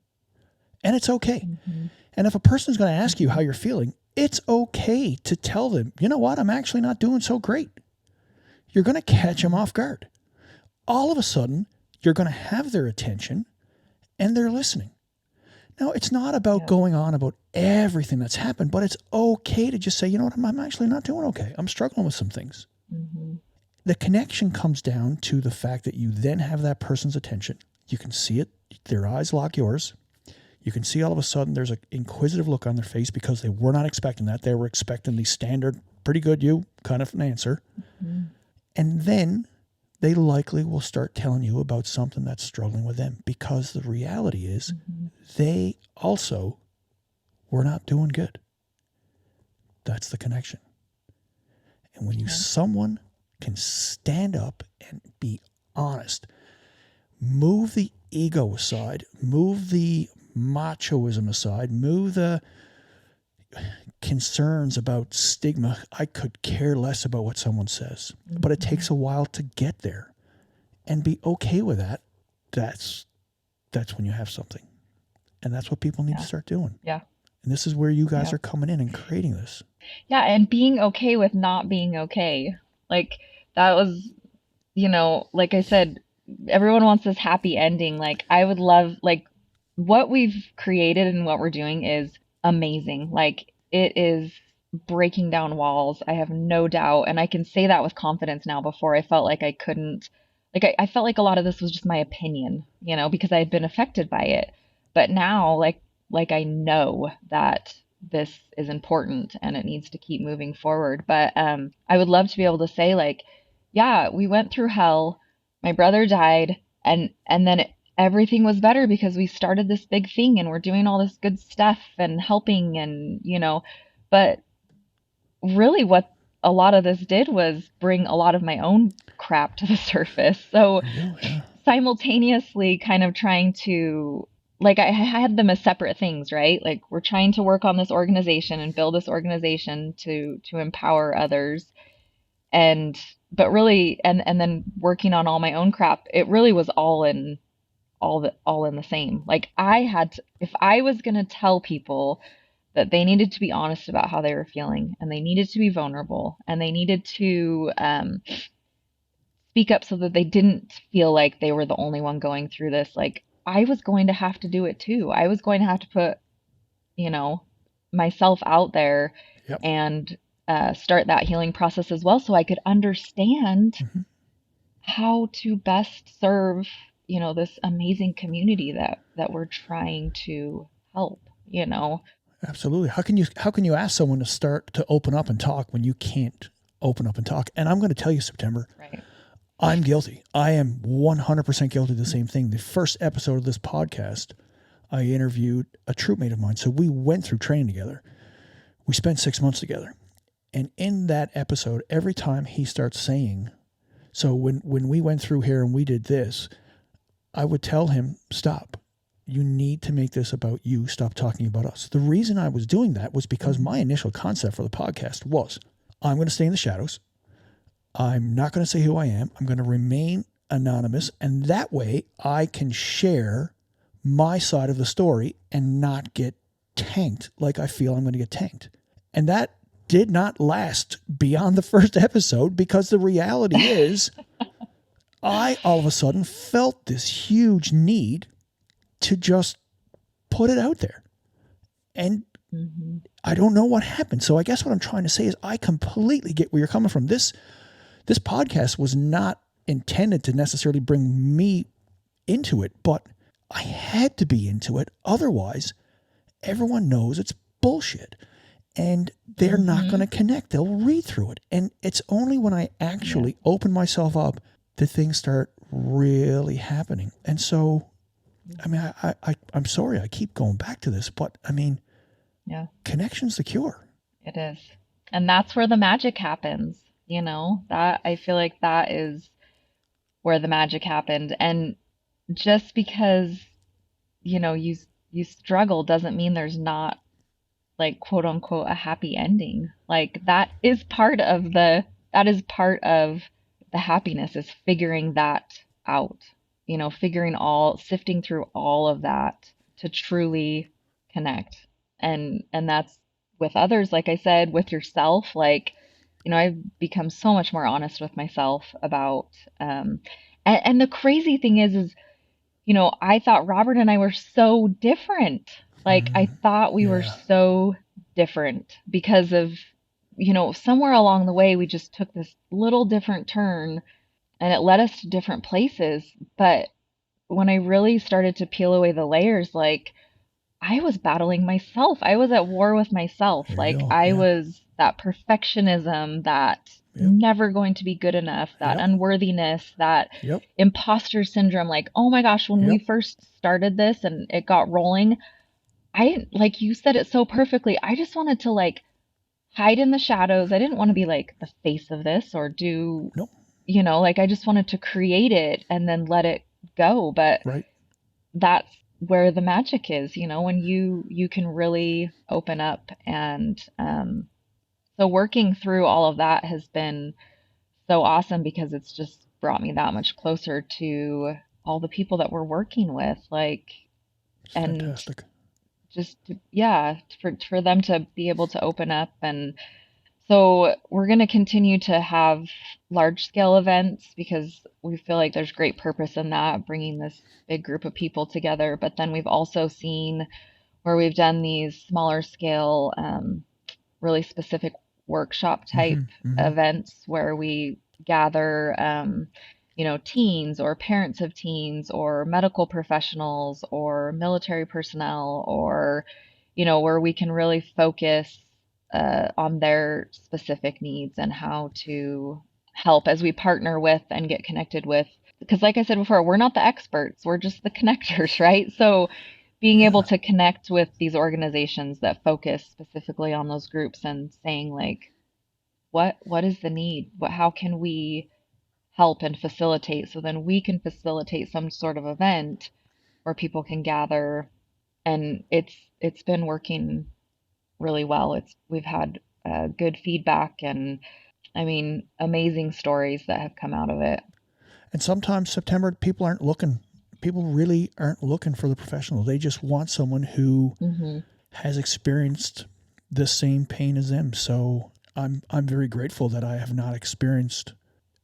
And it's okay. Mm-hmm. And if a person's going to ask you how you're feeling, it's okay to tell them, "You know what? I'm actually not doing so great." You're going to catch them off guard. All of a sudden, you're going to have their attention and they're listening. Now, it's not about going on about everything that's happened, but it's okay to just say, "You know what? I'm actually not doing okay. I'm struggling with some things." Mm-hmm. The connection comes down to the fact that you then have that person's attention. You can see it. Their eyes lock yours. You can see all of a sudden there's an inquisitive look on their face, because they were not expecting that. They were expecting the standard, "pretty good, you," kind of an answer. Mm-hmm. And then they likely will start telling you about something that's struggling with them, because the reality is they also were not doing good. That's the connection. And when someone can stand up and be honest, move the ego aside, move the machoism aside, move the concerns about stigma. I could care less about what someone says, but it takes a while to get there, and be okay with that. That's when you have something, and that's what people need to start doing. Yeah. And this is where you guys are coming in and creating this. Yeah. And being okay with not being okay. Like that was, like I said, everyone wants this happy ending. Like I would love, like what we've created and what we're doing is amazing. Like it is breaking down walls. I have no doubt. And I can say that with confidence now. Before I felt like I couldn't, like I felt like a lot of this was just my opinion, because I had been affected by it. But now like I know that this is important and it needs to keep moving forward. But I would love to be able to say like, yeah, we went through hell. My brother died, and then everything was better because we started this big thing and we're doing all this good stuff and helping and, but really what a lot of this did was bring a lot of my own crap to the surface. So simultaneously kind of trying to, like I had them as separate things, right? Like we're trying to work on this organization and build this organization to empower others. But really, and then working on all my own crap, it really was all in the same. Like I had to, if I was going to tell people that they needed to be honest about how they were feeling, and they needed to be vulnerable, and they needed to speak up so that they didn't feel like they were the only one going through this, like I was going to have to do it too. I was going to have to put, myself out there and start that healing process as well, so I could understand how to best serve, this amazing community that we're trying to help, Absolutely. How can you ask someone to start to open up and talk when you can't open up and talk? And I'm going to tell you, September, right. I'm guilty. I am 100% guilty of the same thing. The first episode of this podcast, I interviewed a troop mate of mine. So we went through training together. We spent 6 months together. And in that episode, every time he starts saying, so when we went through here and we did this, I would tell him, stop. You need to make this about you. Stop talking about us. The reason I was doing that was because my initial concept for the podcast was, I'm going to stay in the shadows. I'm not going to say who I am. I'm going to remain anonymous. And that way I can share my side of the story and not get tanked like I feel I'm going to get tanked. And that did not last beyond the first episode, because the reality is I all of a sudden felt this huge need to just put it out there. And I don't know what happened. So I guess what I'm trying to say is I completely get where you're coming from. This podcast was not intended to necessarily bring me into it, but I had to be into it. Otherwise, everyone knows it's bullshit. And they're not going to connect. They'll read through it. And it's only when I actually open myself up that things start really happening. And so, I mean, I'm sorry I keep going back to this, but I mean, connection's the cure. It is. And that's where the magic happens, that I feel like that is where the magic happened. And just because, you struggle doesn't mean there's not, like, quote unquote, a happy ending. Like that is part of the happiness, is figuring that out, sifting through all of that to truly connect. And that's with others, like I said, with yourself. Like, I've become so much more honest with myself about, and the crazy thing is, I thought Robert and I were so different. Like, I thought we were so different because of, somewhere along the way, we just took this little different turn and it led us to different places. But when I really started to peel away the layers, like, I was battling myself. I was at war with myself. Like, I was that perfectionism that never going to be good enough, that unworthiness, that imposter syndrome. Like, oh my gosh, when we first started this and it got rolling, like you said it so perfectly, I just wanted to like hide in the shadows. I didn't want to be like the face of this or do, like I just wanted to create it and then let it go. But that's where the magic is, when you can really open up. And so working through all of that has been so awesome because it's just brought me that much closer to all the people that we're working with, like, and fantastic. Just for them to be able to open up. And so we're going to continue to have large scale events because we feel like there's great purpose in that, bringing this big group of people together. But then we've also seen where we've done these smaller scale, really specific workshop type events where we gather, teens or parents of teens or medical professionals or military personnel, or, where we can really focus on their specific needs and how to help as we partner with and get connected with. Because like I said before, we're not the experts, we're just the connectors, right? So being able to connect with these organizations that focus specifically on those groups and saying like, what is the need? How can we help and facilitate? So then we can facilitate some sort of event where people can gather, and it's been working really well. We've had good feedback and I mean amazing stories that have come out of it. And sometimes, September, people really aren't looking for the professional. They just want someone who has experienced the same pain as them. So I'm very grateful that I have not experienced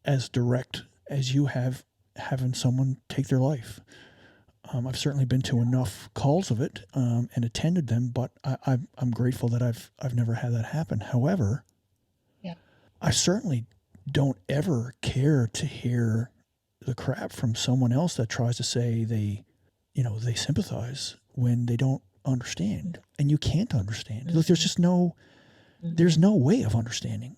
as direct as you have having someone take their life. I've certainly been to enough calls of it and attended them, but I'm grateful that I've never had that happen. However, I certainly don't ever care to hear the crap from someone else that tries to say they sympathize when they don't understand, and you can't understand. Look, there's just there's no way of understanding,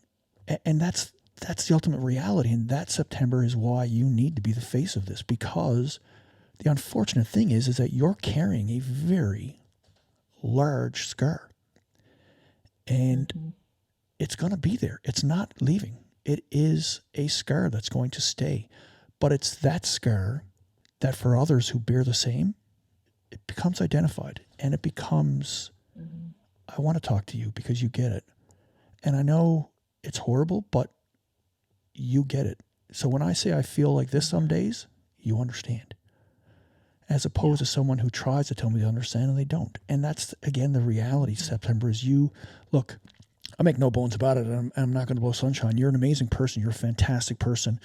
and that's the ultimate reality. And that, September, is why you need to be the face of this, because the unfortunate thing is that you're carrying a very large scar, and it's going to be there. It's not leaving. It is a scar that's going to stay. But it's that scar that for others who bear the same, it becomes identified, and it becomes, I want to talk to you because you get it. And I know it's horrible, but you get it. So when I say I feel like this some days, you understand. As opposed to someone who tries to tell me they understand and they don't. And that's, again, the reality, September, is look, I make no bones about it, and I'm not going to blow sunshine. You're an amazing person. You're a fantastic person.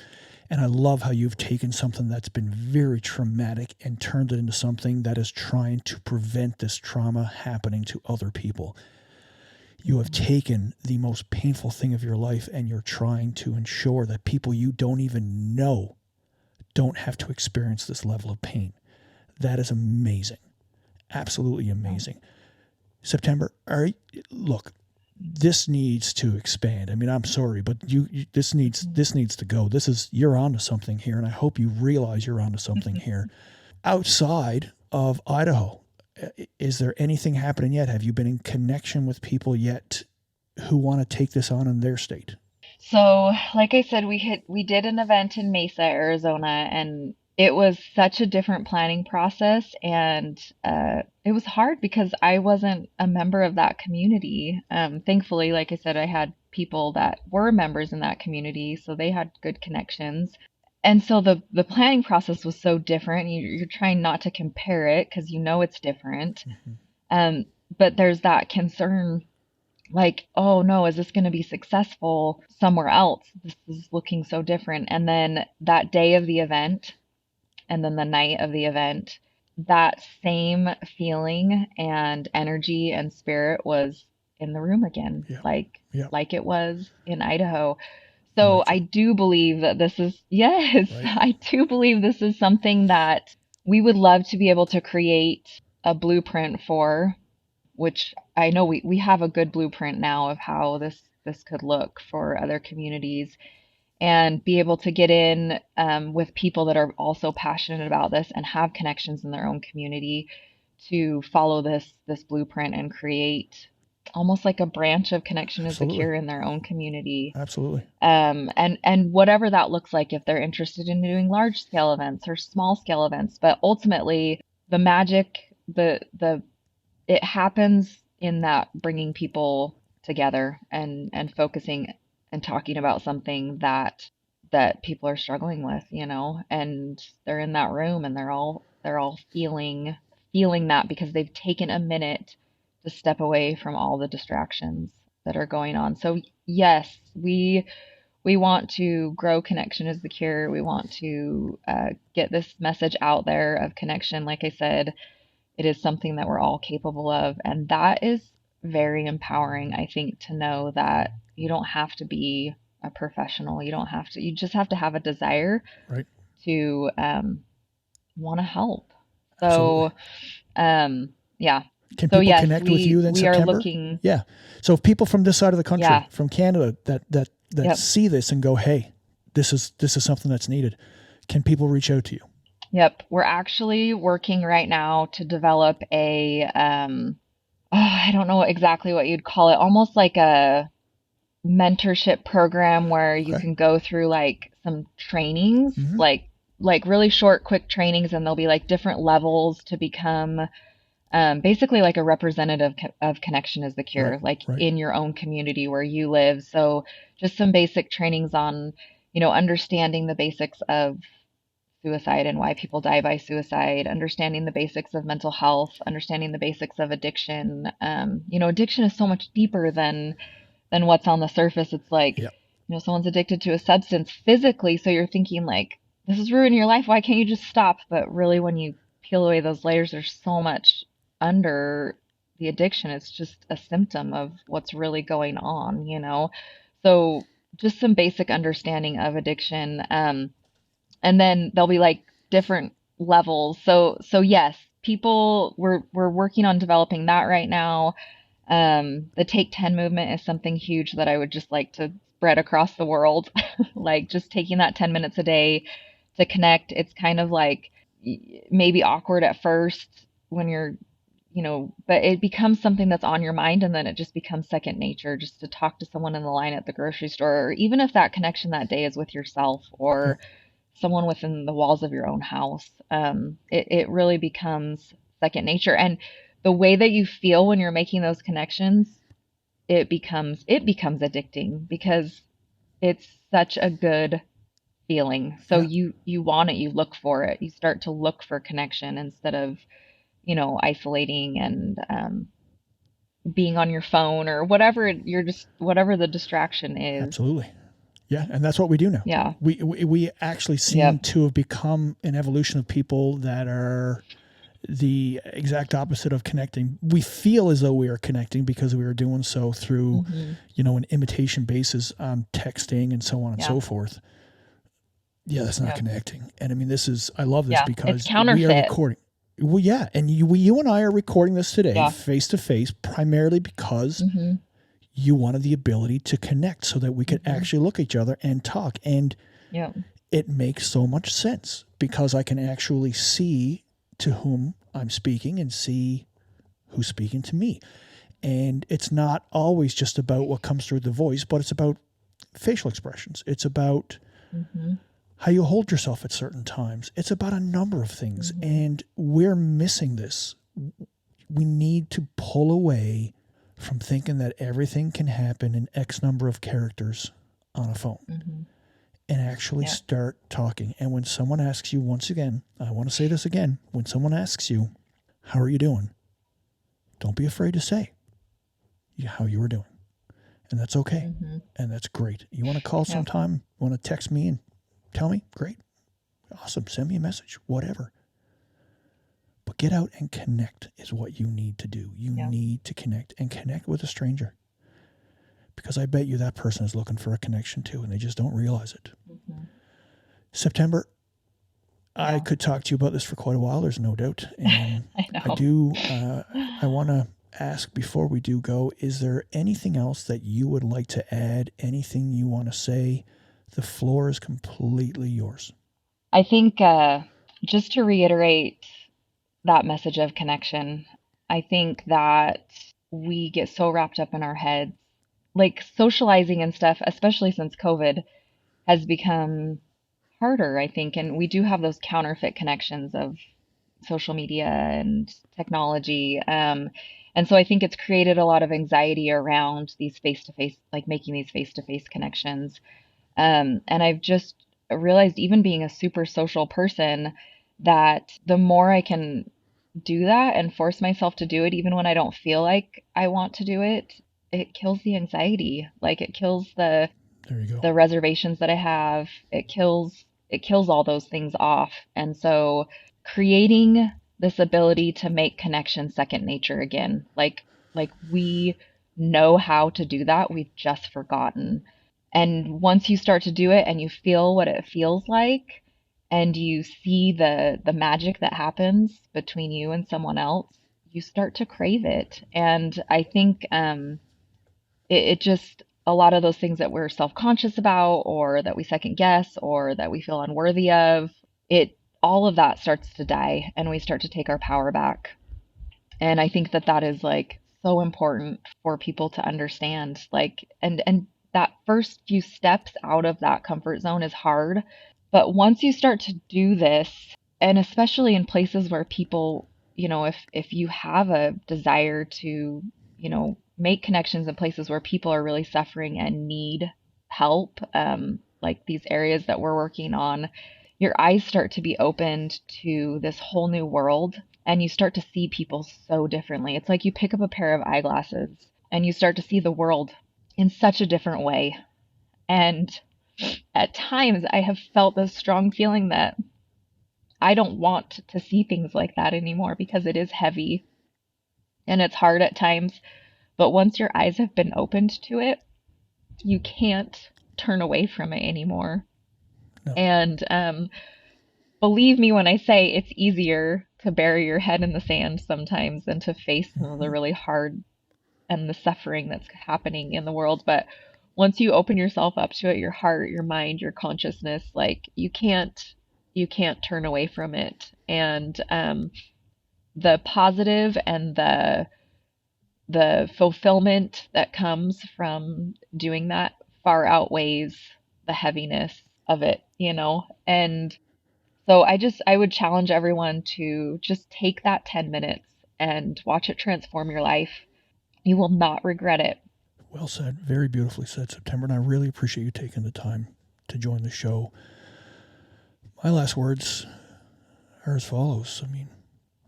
And I love how you've taken something that's been very traumatic and turned it into something that is trying to prevent this trauma happening to other people. You have taken the most painful thing of your life and you're trying to ensure that people you don't even know don't have to experience this level of pain. That is amazing. Absolutely amazing. September, look, this needs to expand. I mean, I'm sorry, but this needs to go. You're onto something here, and I hope you realize you're onto something here. Outside of Idaho, is there anything happening yet? Have you been in connection with people yet who want to take this on in their state? So, like I said, we did an event in Mesa, Arizona, and it was such a different planning process, and it was hard because I wasn't a member of that community. Thankfully, like I said, I had people that were members in that community, so they had good connections. And so the planning process was so different. You're trying not to compare it because it's different. But there's that concern, like, oh no, is this going to be successful somewhere else? This is looking so different. And then that day of the event, and then the night of the event, that same feeling and energy and spirit was in the room again, like it was in Idaho. So I do believe that this is, I do believe this is something that we would love to be able to create a blueprint for, which I know we have a good blueprint now of how this this could look for other communities, and be able to get in with people that are also passionate about this and have connections in their own community to follow this blueprint and create almost like a branch of Connection is the Absolutely. Cure in their own community. Absolutely. And whatever that looks like, if they're interested in doing large scale events or small scale events, but ultimately the magic, it happens in that bringing people together and focusing and talking about something that people are struggling with, and they're in that room and they're all feeling that because they've taken a minute to step away from all the distractions that are going on. So yes, we want to grow Connection is the Cure. We want to get this message out there of connection. Like I said, it is something that we're all capable of, and that is very empowering, I think, to know that you don't have to be a professional. You just have to have a desire Right. to want to help. So, yeah. Can So people yes, connect with you then we September? are looking. Yeah. So if people from this side of the country, Yeah. from Canada, that Yep. see this and go, hey, this is something that's needed, can people reach out to you? Yep, we're actually working right now to develop a I don't know exactly what you'd call it, almost like a mentorship program where you Okay. can go through like some trainings, Mhm. like really short, quick trainings, and there'll be like different levels to become basically like a representative of Connection is the Cure, Right, like right. in your own community where you live. So just some basic trainings on, understanding the basics of suicide and why people die by suicide, understanding the basics of mental health, understanding the basics of addiction. Addiction is so much deeper than what's on the surface. It's like, Yep. someone's addicted to a substance physically, so you're thinking like, this is ruining your life. Why can't you just stop? But really, when you peel away those layers, there's so much under the addiction. It's just a symptom of what's really going on. So just some basic understanding of addiction. And then there'll be like different levels. So yes, we're working on developing that right now. The Take 10 movement is something huge that I would just like to spread across the world. Like just taking that 10 minutes a day to connect. It's kind of like maybe awkward at first when you're, but it becomes something that's on your mind, and then it just becomes second nature just to talk to someone in the line at the grocery store, or even if that connection that day is with yourself or someone within the walls of your own house. It really becomes second nature. And the way that you feel when you're making those connections, it becomes addicting because it's such a good feeling. So Yeah. you want it, you look for it. You start to look for connection instead of, isolating and being on your phone or whatever whatever the distraction is. Absolutely. Yeah, and that's what we do now. Yeah. We actually seem Yep. to have become an evolution of people that are the exact opposite of connecting. We feel as though we are connecting because we are doing so through, an imitation basis on texting and so on and so forth. Yeah, that's not connecting. And I mean, I love this because it's counterfeit. we are recording. Well, yeah, and you and I are recording this today face to face primarily because you wanted the ability to connect so that we could actually look at each other and talk. And it makes so much sense because I can actually see to whom I'm speaking and see who's speaking to me. And it's not always just about what comes through the voice, but it's about facial expressions. It's about how you hold yourself at certain times. It's about a number of things. And we're missing this. We need to pull away from thinking that everything can happen in X number of characters on a phone and actually start talking. And when someone asks you, once again, I want to say this again, when someone asks you, how are you doing? Don't be afraid to say how you were doing. And that's okay. And that's great. You want to call sometime, want to text me and tell me? Great. Awesome. Send me a message, whatever. But get out and connect is what you need to do. You need to connect and connect with a stranger. Because I bet you that person is looking for a connection too, and they just don't realize it. September, I could talk to you about this for quite a while, there's no doubt. And I know. I want to ask before we do go, is there anything else that you would like to add? Anything you want to say? The floor is completely yours. I think just to reiterate that message of connection, I think that we get so wrapped up in our heads, like socializing and stuff, especially since COVID has become harder, I think. And we do have those counterfeit connections of social media and technology. And so I think it's created a lot of anxiety around these face to face, like making these face to face connections. And I've just realized, even being a super social person, that the more I can do that and force myself to do it, even when I don't feel like I want to do it, it kills the anxiety. Like it kills There you go. the reservations that I have. It kills all those things off. And so creating this ability to make connections second nature again. Like we know how to do that. We've just forgotten. And once you start to do it and you feel what it feels like and you see the magic that happens between you and someone else, you start to crave it. And I think it just, a lot of those things that we're self-conscious about, or that we second guess, or that we feel unworthy of, all of that starts to die and we start to take our power back. And I think that is like so important for people to understand. Like, and that first few steps out of that comfort zone is hard. But once you start to do this, and especially in places where people, if you have a desire to, make connections in places where people are really suffering and need help, like these areas that we're working on, your eyes start to be opened to this whole new world, and you start to see people so differently. It's like you pick up a pair of eyeglasses and you start to see the world in such a different way. And at times I have felt this strong feeling that I don't want to see things like that anymore, because it is heavy and it's hard at times. But once your eyes have been opened to it, you can't turn away from it anymore. No. And believe me when I say it's easier to bury your head in the sand sometimes than to face some of the really hard and the suffering that's happening in the world. But once you open yourself up to it, your heart, your mind, your consciousness, like you can't turn away from it. And the positive and the fulfillment that comes from doing that far outweighs the heaviness of it, And so I would challenge everyone to just take that 10 minutes and watch it transform your life. You will not regret it. Well said. Very beautifully said, September. And I really appreciate you taking the time to join the show. My last words are as follows. I mean,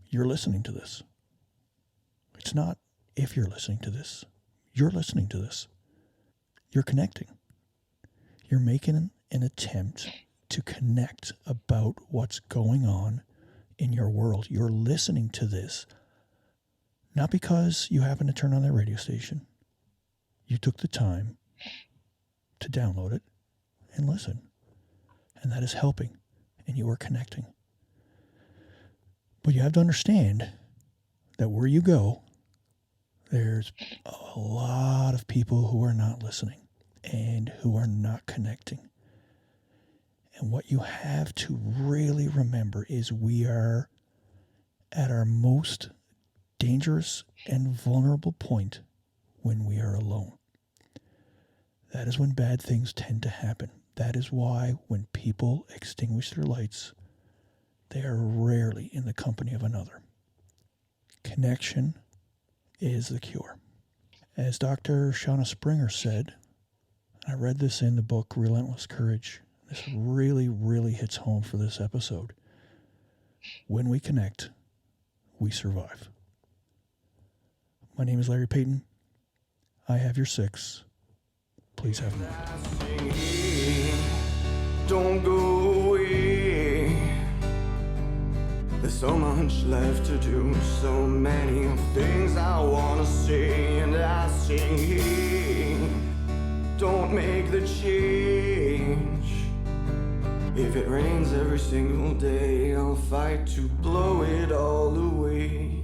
you're listening to this. It's not if you're listening to this. You're listening to this. You're connecting. You're making an attempt to connect about what's going on in your world. You're listening to this not because you happen to turn on that radio station. You took the time to download it and listen. And that is helping. And you are connecting. But you have to understand that where you go, there's a lot of people who are not listening and who are not connecting. And what you have to really remember is we are at our most dangerous and vulnerable point when we are alone. That is when bad things tend to happen. That is why when people extinguish their lights, they are rarely in the company of another. Connection is the cure. As Dr. Shauna Springer said, I read this in the book Relentless Courage. This really, really hits home for this episode. When we connect, we survive. My name is Larry Payton. I have your 6. Please have one. Don't go away. There's so much left to do, so many things I wanna say, and I say, don't make the change. If it rains every single day, I'll fight to blow it all away.